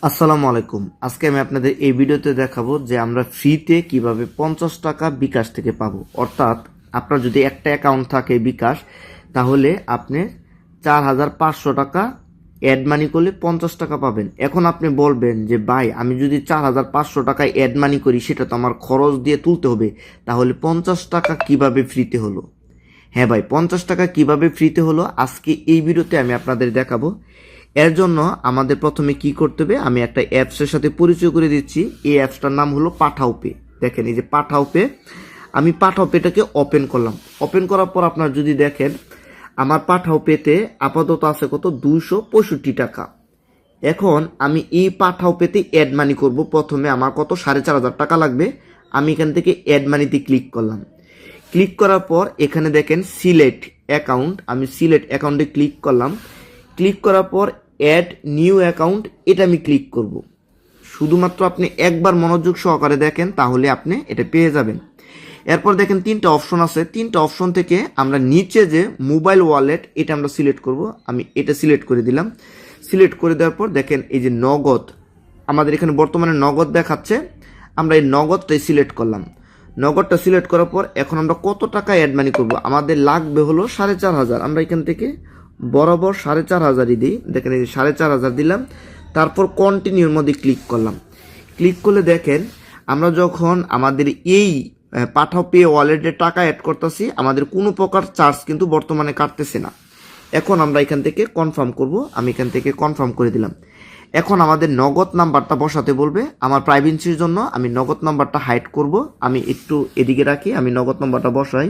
আসসালামু আলাইকুম। আজকে আমি আপনাদের এই ভিডিওতে দেখাবো যে আমরা ফ্রিতে কিভাবে 50 টাকা বিকাশ থেকে পাবো। অর্থাৎ আপনার যদি একটা অ্যাকাউন্ট থাকে বিকাশ, তাহলে আপনি 4500 টাকা অ্যাড মানি করলে 50 টাকা পাবেন। এখন আপনি বলবেন যে ভাই, আমি যদি 4500 টাকা অ্যাড মানি করি সেটা তো আমার খরচ দিয়ে তুলতে হবে, তাহলে 50 টাকা কিভাবে ফ্রিতে হলো? হ্যাঁ ভাই, 50 টাকা কিভাবে ফ্রিতে হলো আজকে এই ভিডিওতে আমি আপনাদের দেখাবো। এর জন্য আমাদের প্রথমে কি করতে হবে, আমি একটা অ্যাপসের সাথে পরিচয় করে দিচ্ছি। এই অ্যাপসটার নাম হলো পাঠাও পে। দেখেন, এই যে পাঠাও পে, আমি পাঠাও পেটাকে ওপেন করলাম। ওপেন করার পর আপনার যদি দেখেন, আমার পাঠাও পেতে আপাতত আছে কত, 265 টাকা। এখন আমি এই পাঠাও পেতে অ্যাড মানি করব। প্রথমে আমার কত, 4500 টাকা লাগবে। আমি এখান থেকে অ্যাড মানিতে ক্লিক করলাম। ক্লিক করার পর এখানে দেখেন সিলেক্ট অ্যাকাউন্ট, আমি সিলেক্ট অ্যাকাউন্টে ক্লিক করলাম। ক্লিক করার পর অ্যাড নিউ অ্যাকাউন্ট, এটা আমি ক্লিক করব। শুধুমাত্র আপনি একবার মনোযোগ সহকারে দেখেন, তাহলে আপনি এটা পেয়ে যাবেন। এরপর দেখেন তিনটা অপশন আছে। তিনটা অপশন থেকে আমরা নিচে যে মোবাইল ওয়ালেট, এটা আমরা সিলেক্ট করব। আমি এটা সিলেক্ট করে দিলাম। সিলেক্ট করে দেওয়ার পর দেখেন এই যে নগদ, আমাদের এখানে বর্তমানে নগদ দেখাচ্ছে। আমরা এই নগদটাই সিলেক্ট করলাম। নগদটা সিলেক্ট করার পর এখন আমরা কত টাকা অ্যাড মানি করব, আমাদের লাগবে হলো 4500। আমরা এখান থেকে বরাবর 4500ই দিই। দেখেন এই যে 4500 দিলাম। তারপর কন্টিনিউর মধ্যে ক্লিক করলাম। ক্লিক করলে দেখেন আমরা যখন আমাদের এই পাঠাও পে ওয়ালেটে টাকা অ্যাড করতেছি, আমাদের কোনো প্রকার চার্জ কিন্তু বর্তমানে কাটতেছে না। এখন আমরা এখান থেকে কনফার্ম করব। আমি এখান থেকে কনফার্ম করে দিলাম। এখন আমাদের নগদ নাম্বারটা বসাতে বলবে। আমার প্রাইভেসির জন্য আমি নগদ নাম্বারটা হাইড করব। আমি একটু এদিকে রাখি, আমি নগদ নাম্বারটা বসাই।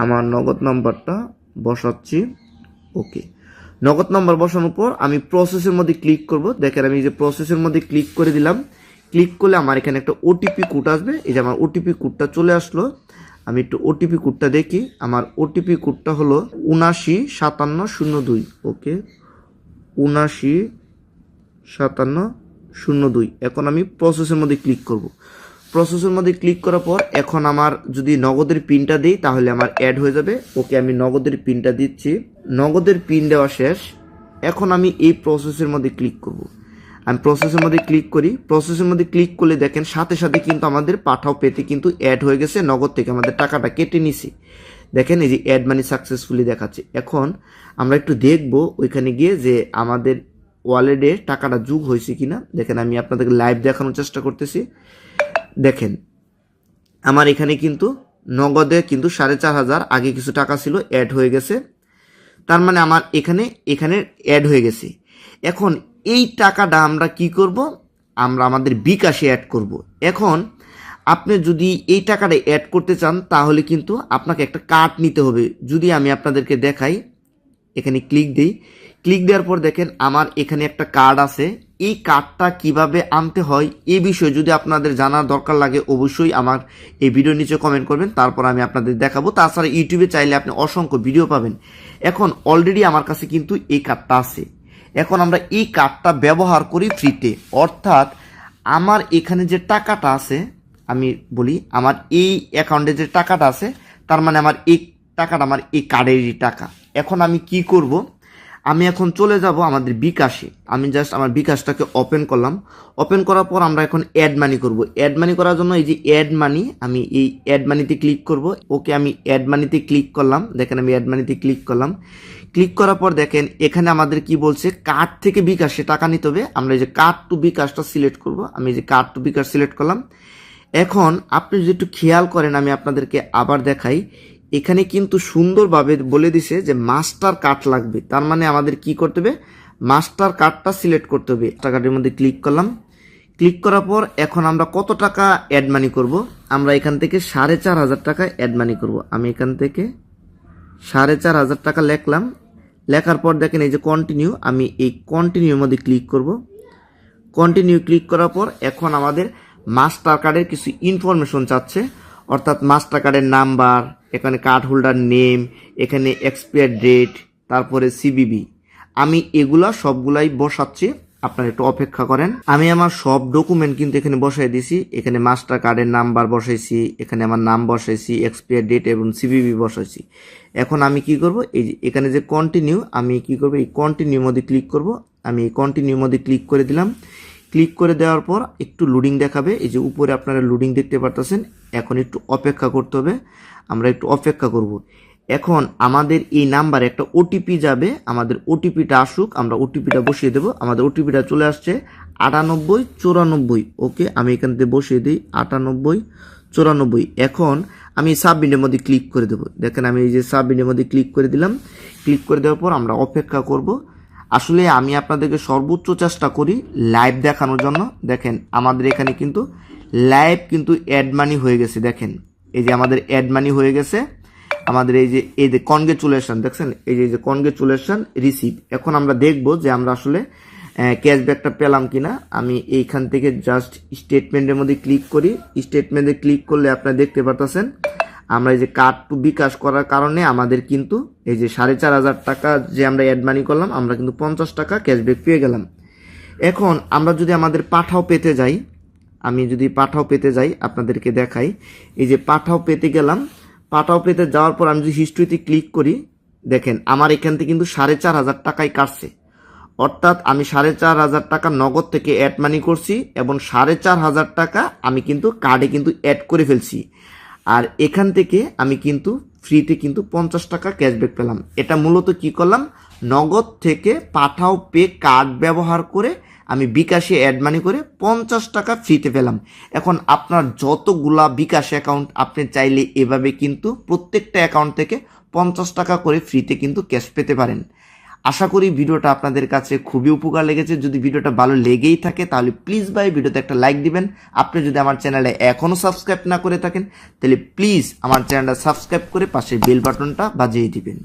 আমার নগদ নাম্বারটা বসাচ্ছি। ওকে, নগদ নাম্বার বসানোর পর আমি প্রসেসের মধ্যে ক্লিক করব। দেখেন আমি যে প্রসেসের মধ্যে ক্লিক করে দিলাম। ক্লিক করলে আমার এখানে একটা ওটিপি কোড আসবে। এই যে আমার ওটিপি কোডটা চলে আসলো। আমি একটু ওটিপি কোডটা দেখি। আমার ওটিপি কোডটা হলো 795702। ওকে, 795702। এখন আমি প্রসেসের মধ্যে ক্লিক করব। প্রসেসের মধ্যে ক্লিক করার পর এখন আমার যদি নগদের পিনটা দিই তাহলে আমার অ্যাড হয়ে যাবে। ওকে, আমি নগদের পিনটা দিচ্ছি। নগদের পিন দেওয়া শেষ। এখন আমি এই প্রসেসের মধ্যে ক্লিক করব। আমি প্রসেসের মধ্যে ক্লিক করি। প্রসেসের মধ্যে ক্লিক করলে দেখেন সাথে সাথে কিন্তু আমাদের পাঠাও পেতে কিন্তু অ্যাড হয়ে গেছে। নগদ থেকে আমাদের টাকাটা কেটে নিছি। দেখেন এই যে অ্যাড মানি সাকসেসফুলি দেখাচ্ছে। এখন আমরা একটু দেখব ওইখানে গিয়ে যে আমাদের ওয়ালেটে টাকাটা যোগ হয়েছে কিনা। দেখেন আমি আপনাদেরকে লাইভ দেখানোর চেষ্টা করতেছি। দেখেন আমার এখানে কিন্তু নগদে কিন্তু 4500 আগে কিছু টাকা ছিল, অ্যাড হয়ে গেছে। তার মানে আমার এখানে অ্যাড হয়ে গেছে। এখন এই টাকাটা আমরা কি করব, আমরা আমাদের বিকাশে অ্যাড করব। এখন আপনি যদি এই টাকাটা অ্যাড করতে চান তাহলে কিন্তু আপনাকে একটা কার্ড নিতে হবে। যদি আমি আপনাদেরকে দেখাই, এখানে ক্লিক দিই। ক্লিক দেওয়ার পর দেখেন আমার এখানে একটা কার্ড আছে। এই কার্ডটা কিভাবে আনতে হয় এই বিষয়ে যদি আপনাদের জানার দরকার লাগে, অবশ্যই আমার এই ভিডিওর নিচে কমেন্ট করবেন, তারপর আমি আপনাদের দেখাবো। তাছাড়া ইউটিউবে চাইলে আপনি অসংখ্য ভিডিও পাবেন। এখন অলরেডি আমার কাছে কিন্তু এই কার্ডটা আছে। এখন আমরা এই কার্ডটা ব্যবহার করি ফ্রিতে। অর্থাৎ আমার এখানে যে টাকাটা আছে, আমি বলি আমার এই অ্যাকাউন্টে যে টাকাটা আছে, তার মানে আমার এই টাকাটা আমার এই কার্ডেরই টাকা। এখন আমি কি করব, আমি এখন চলে যাব আমাদের বিকাশে। আমি জাস্ট আমার বিকাশটাকে ওপেন করলাম। ওপেন করার পর আমরা এখন অ্যাড মানি করব। অ্যাড মানি করার জন্য এই যে অ্যাড মানি, আমি এই অ্যাড মানিতে ক্লিক করব। ওকে, আমি অ্যাড মানিতে ক্লিক করলাম। দেখেন আমি অ্যাড মানিতে ক্লিক করলাম। ক্লিক করার পর দেখেন এখানে আমাদের কি বলছে, কার্ড থেকে বিকাশে টাকা নিতে হবে। আমরা এই যে কার্ড টু বিকাশটা সিলেক্ট করব। আমি এই যে কার্ড টু বিকাশ সিলেক্ট করলাম। এখন আপনি যদি একটু খেয়াল করেন, আমি আপনাদেরকে আবার দেখাই, এখানে কিন্তু সুন্দরভাবে বলে দিছে যে মাস্টার কার্ড লাগবে। তার মানে আমাদের কি করতে হবে, মাস্টার কার্ডটা সিলেক্ট করতে হবে। টাকাটির মধ্যে ক্লিক করলাম। ক্লিক করার পর এখন আমরা কত টাকা অ্যাড মানি করব, আমরা এখান থেকে 4500 টাকা অ্যাড মানি করব। আমি এখান থেকে 4500 টাকা লিখলাম। লেখার পর দেখেন এই যে কন্টিনিউ, আমি এই কন্টিনিউর মধ্যে ক্লিক করব। কন্টিনিউ ক্লিক করার পর এখন আমাদের মাস্টার কার্ডের কিছু ইনফরমেশন চাচ্ছে। অর্থাৎ মাস্টার কার্ডের নাম্বার, এখানে কার্ড হোল্ডার নেম, এখানে এক্সপায়ার ডেট, তারপরে সিবিবি। আমি এগুলা সবগুলাই বসাচ্ছি, আপনারা একটু অপেক্ষা করেন। আমি আমার সব ডকুমেন্ট কিন্তু এখানে বসাই দিছি। এখানে মাস্টার কার্ডের নাম্বার বসাইছি, এখানে আমার নাম বসাইছি, এক্সপায়ার ডেট এবং সিবিবি বসাইছি। এখন আমি কি করব, এই যে এখানে যে কন্টিনিউ, আমি কি করব, এই কন্টিনিউর মধ্যে ক্লিক করব। আমি কন্টিনিউর মধ্যে ক্লিক করে দিলাম। ক্লিক করে দেওয়ার পর একটু লোডিং দেখাবে, এই যে উপরে আপনারা লোডিং দেখতে পারতেছেন। এখন একটু অপেক্ষা করতে হবে, আমরা একটু অপেক্ষা করব। এখন আমাদের এই নাম্বারে একটা ওটিপি যাবে, আমাদের ওটিপিটা আসুক, আমরা ওটিপিটা বসিয়ে দেব। আমাদের ওটিপিটা চলে আসছে 9894। ওকে, আমি এখান থেকে বসিয়ে দিই 9894। এখন আমি সাবমিটের মধ্যে ক্লিক করে দেবো। দেখেন আমি এই যে সাবমিটের মধ্যে ক্লিক করে দিলাম। ক্লিক করে দেওয়ার পর আমরা অপেক্ষা করব। আসলে আমি আপনাদেরকে সর্বোচ্চ চেষ্টা করি লাইভ দেখানোর জন্য। দেখেন আমাদের এখানে কিন্তু লাইভ কিন্তু অ্যাড মানি হয়ে গেছে। দেখেন এই যে আমাদের অ্যাড মানি হয়ে গেছে। আমাদের এই যে কনগ্রেচুলেশন দেখছেন, এই যে কনগ্রেচুলেশন রিসিভ। এখন আমরা দেখব যে আমরা আসলে ক্যাশব্যাকটা পেলাম কিনা। আমি এইখান থেকে জাস্ট স্টেটমেন্টের মধ্যে ক্লিক করি। স্টেটমেন্টে ক্লিক করলে আপনারা দেখতে পারতেছেন আমরা এই যে কার্ড টু বিকাশ করার কারণে আমাদের কিন্তু এই যে 4500 টাকা যে আমরা অ্যাড মানি করলাম, আমরা কিন্তু 50 টাকা ক্যাশব্যাক পেয়ে গেলাম। এখন আমরা যদি আমাদের পাঠাও পেতে যাই, আমি যদি পাঠাও পেতে যাই আপনাদেরকে দেখাই। এই যে পাঠাও পেতে গেলাম, পাঠাও পেতে যাওয়ার পর আমি যদি হিস্ট্রিতে ক্লিক করি, দেখেন আমার এখান থেকে কিন্তু 4500 টাকাই কাটছে। অর্থাৎ আমি 4500 টাকা নগদ থেকে অ্যাড মানি করছি এবং 4500 টাকা আমি কিন্তু কার্ডে কিন্তু অ্যাড করে ফেলছি। আর এখান থেকে আমি কিন্তু ফ্রিতে কিন্তু 50 টাকা ক্যাশব্যাক পেলাম। এটা মূলত কি করলাম, নগদ থেকে পাঠাও পে কার্ড ব্যবহার করে আমি বিকাশে অ্যাড মানি করে 50 টাকা ফ্রিতে পেলাম। এখন আপনার যতগুলা বিকাশ অ্যাকাউন্ট আপনি চাইলে এভাবে কিন্তু প্রত্যেকটা অ্যাকাউন্ট থেকে 50 টাকা করে ফ্রিতে কিন্তু ক্যাশ পেতে পারেন। আশা করি ভিডিওটা আপনাদের কাছে খুবই উপকার লেগেছে। যদি ভিডিওটা ভালো লেগেই থাকে তাহলে প্লিজ ভাই ভিডিওতে একটা লাইক দিবেন। আপনি যদি আমার চ্যানেলে এখনও সাবস্ক্রাইব না করে থাকেন তাহলে প্লিজ আমার চ্যানেলটা সাবস্ক্রাইব করে পাশে বেল বাটনটা বাজিয়ে দিবেন।